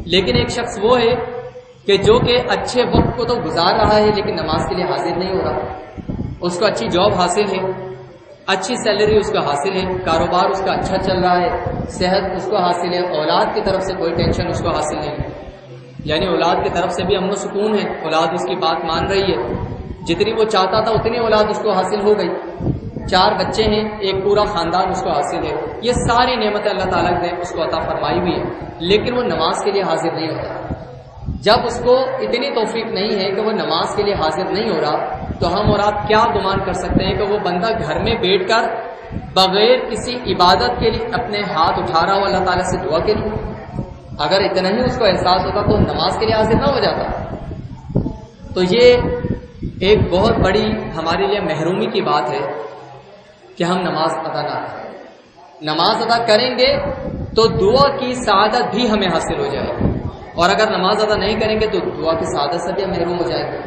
لیکن ایک شخص وہ ہے کہ جو کہ اچھے وقت کو تو گزار رہا ہے لیکن نماز کے لیے حاضر نہیں ہو رہا. اس کو اچھی جاب حاصل ہے، اچھی سیلری اس کو حاصل ہے، کاروبار اس کا اچھا چل رہا ہے، صحت اس کو حاصل ہے، اولاد کی طرف سے کوئی ٹینشن اس کو حاصل نہیں ہے، یعنی اولاد کی طرف سے بھی امن و سکون ہے، اولاد اس کی بات مان رہی ہے، جتنی وہ چاہتا تھا اتنی اولاد اس کو حاصل ہو گئی، 4 بچے ہیں، ایک پورا خاندان اس کو حاصل ہے. یہ ساری نعمتیں اللہ تعالیٰ نے اس کو عطا فرمائی ہوئی ہے، لیکن وہ نماز کے لیے حاضر نہیں ہوتا. جب اس کو اتنی توفیق نہیں ہے کہ وہ نماز کے لیے حاضر نہیں ہو رہا، تو ہم اور آپ کیا گمان کر سکتے ہیں کہ وہ بندہ گھر میں بیٹھ کر بغیر کسی عبادت کے لیے اپنے ہاتھ اٹھا رہا ہو اللہ تعالیٰ سے دعا کے لیے؟ اگر اتنا ہی اس کو احساس ہوتا تو نماز کے لیے حاضر نہ ہو جاتا. تو یہ ایک بہت بڑی ہمارے لیے محرومی کی بات ہے کہ ہم نماز ادا نہ کریں. نماز ادا کریں گے تو دعا کی سعادت بھی ہمیں حاصل ہو جائے گی، اور اگر نماز ادا نہیں کریں گے تو دعا کی سعادت سے بھی ہم محروم ہو جائیں گے.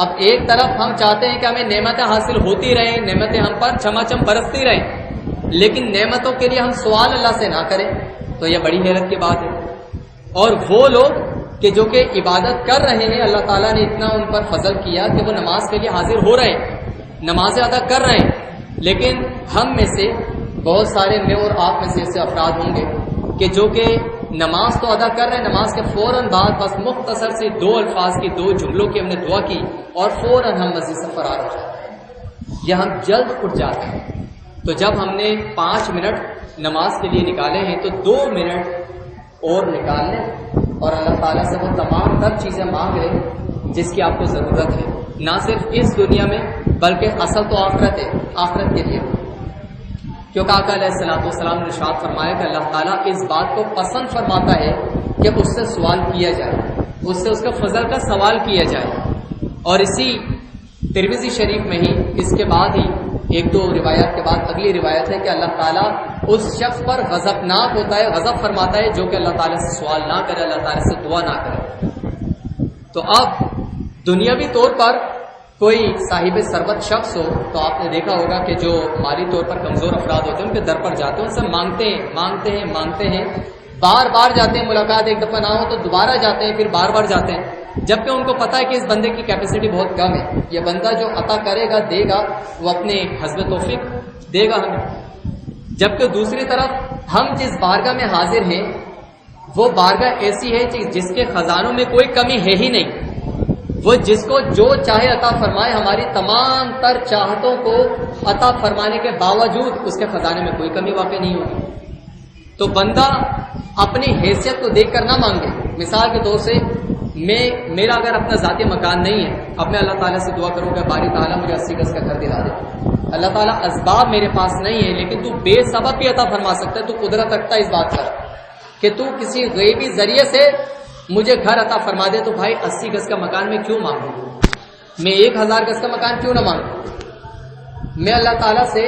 اب ایک طرف ہم چاہتے ہیں کہ ہمیں نعمتیں حاصل ہوتی رہیں، نعمتیں ہم پر چھماچم برستی رہیں، لیکن نعمتوں کے لیے ہم سوال اللہ سے نہ کریں تو یہ بڑی حیرت کی بات ہے. اور وہ لوگ کہ جو کہ عبادت کر رہے ہیں، اللہ تعالیٰ نے اتنا ان پر فضل کیا کہ وہ نماز کے لیے حاضر ہو رہے ہیں، نمازیں ادا کر رہے ہیں، لیکن ہم میں سے بہت سارے، میں اور آپ میں سے ایسے افراد ہوں گے کہ جو کہ نماز تو ادا کر رہے ہیں، نماز کے فوراً بعد بس مختصر سے 2 الفاظ کی 2 جملوں کی ہم نے دعا کی اور فوراً ہم مسجد سے فرار ہو جاتے ہیں یا ہم جلد اٹھ جاتے ہیں. تو جب ہم نے 5 منٹ نماز کے لیے نکالے ہیں تو 2 منٹ اور نکال لیں اور اللہ تعالیٰ سے وہ تمام تر چیزیں مانگ لیں جس کی آپ کو ضرورت ہے، نہ صرف اس دنیا میں بلکہ اصل تو آخرت ہے، آخرت کے لیے. کیونکہ آقا علیہ السلام نے ارشاد فرمایا کہ اللہ تعالیٰ اس بات کو پسند فرماتا ہے کہ اس سے سوال کیا جائے، اس سے اس کے فضل کا سوال کیا جائے. اور اسی ترمذی شریف میں ہی اس کے بعد ہی 1-2 روایات کے بعد اگلی روایت ہے کہ اللہ تعالیٰ اس شخص پر غضبناک ہوتا ہے، غضب فرماتا ہے جو کہ اللہ تعالیٰ سے سوال نہ کرے، اللہ تعالیٰ سے دعا نہ کرے. تو اب دنیاوی طور پر کوئی صاحب ثروت شخص ہو تو آپ نے دیکھا ہوگا کہ جو مالی طور پر کمزور افراد ہوتے ہیں ان کے در پر جاتے ہیں، ان سے مانگتے ہیں، بار بار جاتے ہیں، ملاقات ایک دفعہ نہ ہو تو دوبارہ جاتے ہیں، پھر بار بار جاتے ہیں، جبکہ ان کو پتہ ہے کہ اس بندے کی کیپیسٹی بہت کم ہے، یہ بندہ جو عطا کرے گا دے گا وہ اپنے حسب توفیق دے گا ہمیں. جبکہ دوسری طرف ہم جس بارگاہ میں حاضر ہیں وہ بارگاہ ایسی ہے جس کے خزانوں میں کوئی کمی ہے ہی نہیں، وہ جس کو جو چاہے عطا فرمائے، ہماری تمام تر چاہتوں کو عطا فرمانے کے باوجود اس کے خزانے میں کوئی کمی واقع نہیں ہوگی. تو بندہ اپنی حیثیت کو دیکھ کر نہ مانگے. مثال کے طور سے میرا اگر اپنا ذاتی مکان نہیں ہے، اب میں اللہ تعالیٰ سے دعا کروں کہ باری تعالیٰ مجھے 80 گز کا گھر دلا دے. اللہ تعالیٰ اسباب میرے پاس نہیں ہے لیکن تو بے سبب بھی عطا فرما سکتا ہے، تو قدرت رکھتا ہے اس بات پر کہ تو کسی غیبی ذریعے سے مجھے گھر عطا فرما دے. تو بھائی 80 گز کا مکان میں کیوں مانگوں؟ میں 1000 گز کا مکان کیوں نہ مانگوں؟ میں اللہ تعالیٰ سے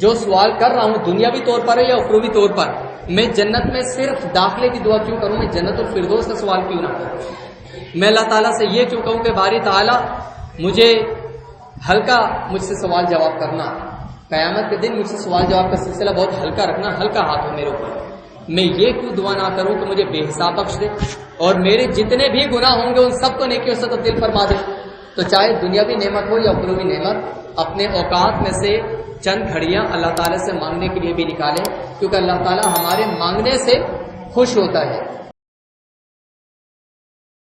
جو سوال کر رہا ہوں دنیاوی طور پر ہے یا اخروی طور پر، میں جنت میں صرف داخلے کی دعا کیوں کروں؟ میں جنت الفردوس کا سوال کیوں نہ کروں؟ میں اللہ تعالیٰ سے یہ کیوں کہوں کہ باری تعالیٰ مجھے مجھ سے سوال جواب کرنا، قیامت کے دن مجھ سے سوال جواب کا سلسلہ بہت ہلکا رکھنا، ہلکا ہاتھ ہو میرے اوپر. میں یہ کیوں دعا نہ کروں کہ مجھے بے حساب بخش دے اور میرے جتنے بھی گناہ ہوں گے ان سب کو نیکیوں سے تبدیل فرما دے. تو چاہے دنیاوی نعمت ہو یا اخروی نعمت، اپنے اوقات میں سے چند گھڑیاں اللہ تعالیٰ سے مانگنے کے لیے بھی نکالیں، کیونکہ اللہ تعالیٰ ہمارے مانگنے سے خوش ہوتا ہے.